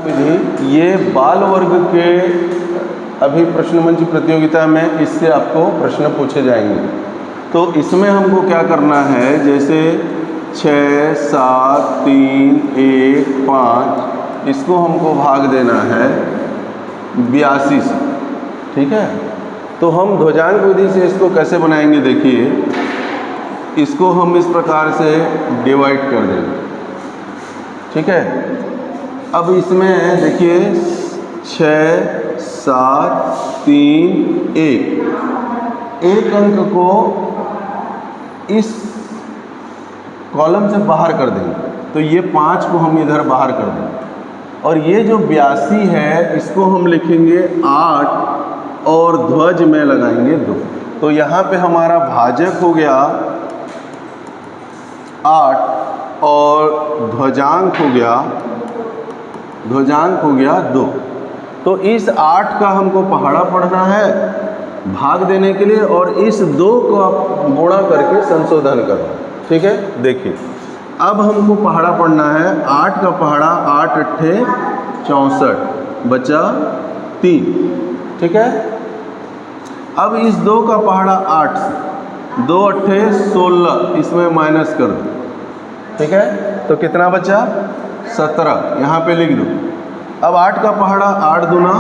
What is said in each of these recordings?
विधि ये बाल वर्ग के अभी प्रश्न मंच प्रतियोगिता में इससे आपको प्रश्न पूछे जाएंगे। तो इसमें हमको क्या करना है, जैसे 6, 7, 3, 1, 5 इसको हमको भाग देना है 82 से। ठीक है, तो हम ध्वजांक विधि से इसको कैसे बनाएंगे, देखिए इसको हम इस प्रकार से डिवाइड कर देंगे। ठीक है, अब इसमें देखिए 6, 7, 3, 1 अंक को इस कॉलम से बाहर कर देंगे, तो ये 5 को हम इधर बाहर कर देंगे और ये जो 82 है इसको हम लिखेंगे 8 और ध्वज में लगाएंगे 2। तो यहाँ पे हमारा भाजक हो गया 8 और ध्वजांक हो गया 2। तो इस 8 का हमको पहाड़ा पढ़ना है भाग देने के लिए और इस 2 को आप गुणा करके संशोधन करना। ठीक है, देखिए अब हमको पहाड़ा पढ़ना है 8 का पहाड़ा 8 अट्ठे 64 बचा 3। ठीक है, अब इस 2 का पहाड़ा 8 से 2 अट्ठे 16 इसमें माइनस कर दो। ठीक है, तो कितना बचा 17, यहाँ पे लिख दो। अब 8 का पहाड़ा 8 दूना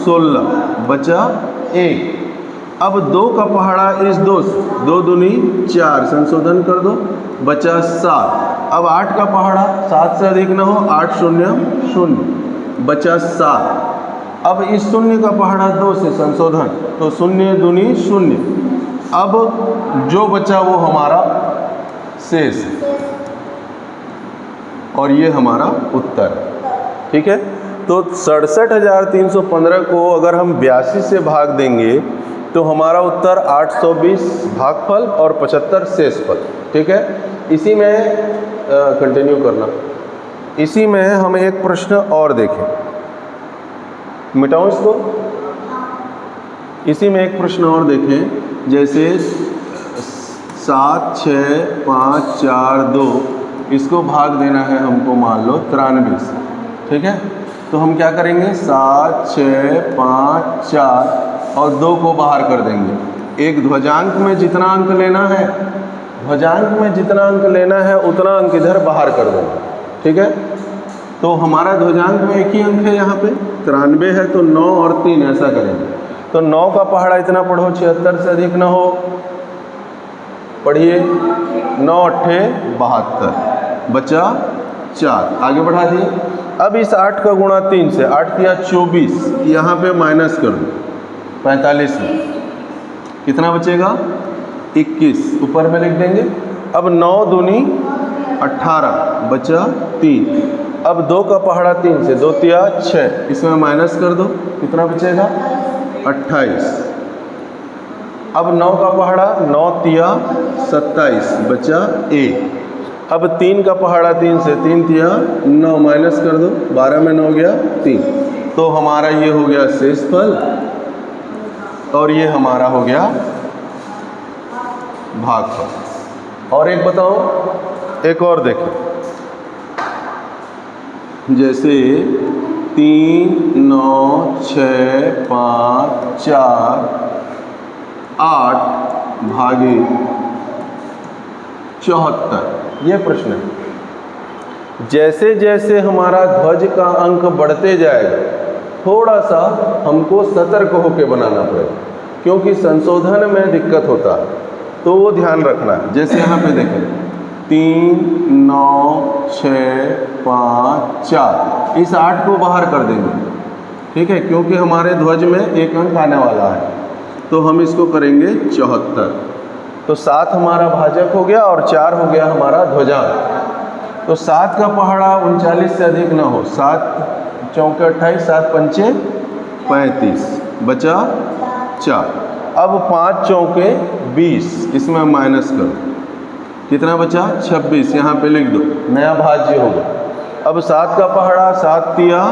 16 बचा 1। अब 2 का पहाड़ा इस 2 से 2 दूनी 4 संशोधन कर दो बचा 7। अब 8 का पहाड़ा 7 से अधिक न हो 8 शून्य 0 बचा 7। अब इस 0 का पहाड़ा 2 से संशोधन तो 0 दूनी 0। अब जो बचा वो हमारा शेष है और ये हमारा उत्तर है। ठीक है, तो 67,315 को अगर हम 82 से भाग देंगे तो हमारा उत्तर 820 भागफल और 75 शेषफल। ठीक है, इसी में कंटिन्यू करना। इसी में हम एक प्रश्न और देखें, मिटाऊं इसको। इसी में एक प्रश्न और देखें, जैसे 7, 6, 5, 4, 2 इसको भाग देना है हमको मान लो 93 से। ठीक है, तो हम क्या करेंगे 7, 6, 5, 4 और 2 को बाहर कर देंगे। एक ध्वजांक में जितना अंक लेना है, उतना अंक इधर बाहर कर देंगे। ठीक है, तो हमारा ध्वजांक में एक ही अंक है, यहाँ पे 93 है, तो 9 और 3 ऐसा करेंगे। तो 9 का पहाड़ा इतना पढ़ो 76 से अधिक न हो, पढ़िए 9 अट्ठे 72 बचा 4, आगे बढ़ा दिए। अब इस 8 का गुणा 3 से 8 किया 24, यहाँ पे माइनस कर दो 45 में कितना बचेगा 21, ऊपर में लिख देंगे। अब 9 दूनी 18 बचा 3। अब 2 का पहाड़ा 3 से 2 तिया 6 इसमें माइनस कर दो, कितना बचेगा 28। अब 9 का पहाड़ा 9 तिया 27 बचा 1। अब 3 का पहाड़ा 3 से 3 तिया 9 माइनस कर दो, 12 में 9 गया 3। तो हमारा ये हो गया शेषफल और ये हमारा हो गया भागफल। और एक बताओ, एक और देखें, जैसे 3, 9, 6, 5, 4, 8 भागे 74 ये प्रश्न है। जैसे जैसे हमारा ध्वज का अंक बढ़ते जाएगा थोड़ा सा हमको सतर्क होकर बनाना पड़ेगा, क्योंकि संशोधन में दिक्कत होता है, तो वो ध्यान रखना है। जैसे यहाँ पे देखें 3, 9, 6, 5, 4 इस 8 को बाहर कर देंगे। ठीक है, क्योंकि हमारे ध्वज में एक अंक आने वाला है, तो हम इसको करेंगे 74। तो 7 हमारा भाजक हो गया और 4 हो गया हमारा ध्वजांक। तो 7 का पहाड़ा 39 से अधिक ना हो, 7 चौके 28, 7 पंचे 35 बचा 4। अब 5 चौके 20 इसमें माइनस करो, कितना बचा 26, यहाँ पे लिख दो, नया भाज्य होगा। अब 7 का पहाड़ा 7 तिया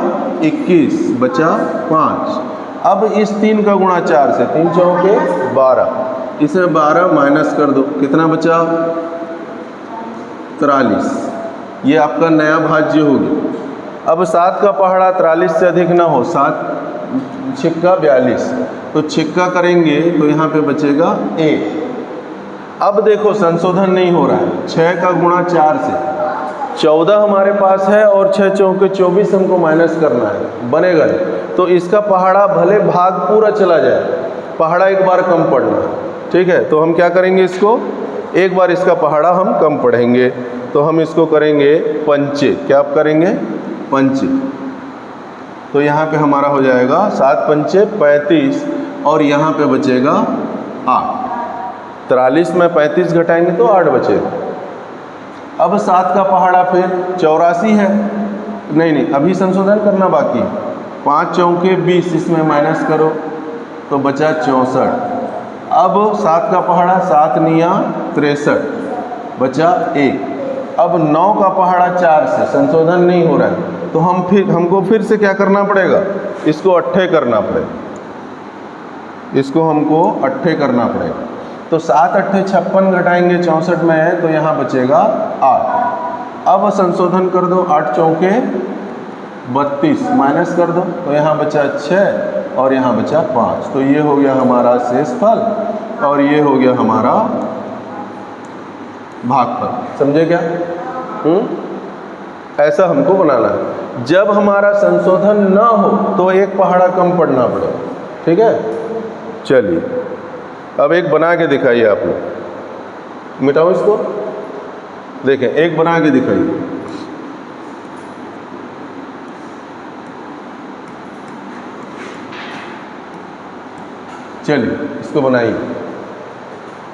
21 बचा 5। अब इस 3 का गुणा 4 से 3 चौके 12 इसमें 12 माइनस कर दो, कितना बचा 43। ये आपका नया भाज्य हो गया। अब 7 का पहाड़ा 43 से अधिक ना हो, 7 छिक्का 42, तो छिक्का करेंगे तो यहाँ पे बचेगा 1। अब देखो संशोधन नहीं हो रहा है, 6 का गुणा 4 से 14 हमारे पास है और 6 चौके 24 हमको माइनस करना है, बनेगा नहीं। तो इसका पहाड़ा भले भाग पूरा चला जाए, पहाड़ा एक बार कम पढ़ना है, ठीक है। तो हम क्या करेंगे, इसको एक बार इसका पहाड़ा हम कम पढ़ेंगे, तो हम इसको करेंगे पंचे। क्या आप करेंगे, पंचे। तो यहाँ पे हमारा हो जाएगा 7 पंचे 35 और यहाँ पे बचेगा 8। 43 में 35 घटाएंगे तो 8 बचेगा। अब 7 का पहाड़ा फिर 84 है, नहीं अभी संशोधन करना बाकी है। 5 चौके 20, इसमें माइनस करो तो बचा 64। अब 7 का पहाड़ा 7 निया 63, बचा 1। अब 9 का पहाड़ा 4 से संशोधन नहीं हो रहा है, तो हमको फिर से क्या करना पड़ेगा, इसको अट्ठे करना पड़ेगा, इसको हमको अट्ठे करना पड़ेगा। तो 7 अट्ठे 56 घटाएंगे 64 में है, तो यहाँ बचेगा 8। अब संशोधन कर दो, 8 चौके 32 माइनस कर दो तो यहाँ बचा 6 और यहाँ बचा 5। तो ये हो गया हमारा शेषफल और ये हो गया हमारा भागफल। समझे क्या? ऐसा हमको बनाना है। जब हमारा संशोधन ना हो तो एक पहाड़ा कम पढ़ना पड़ेगा, ठीक है। चलिए अब एक बना के दिखाइए आप लोग, मिटाओ इसको, देखें एक बना के दिखाइए। चलिए इसको बनाइए।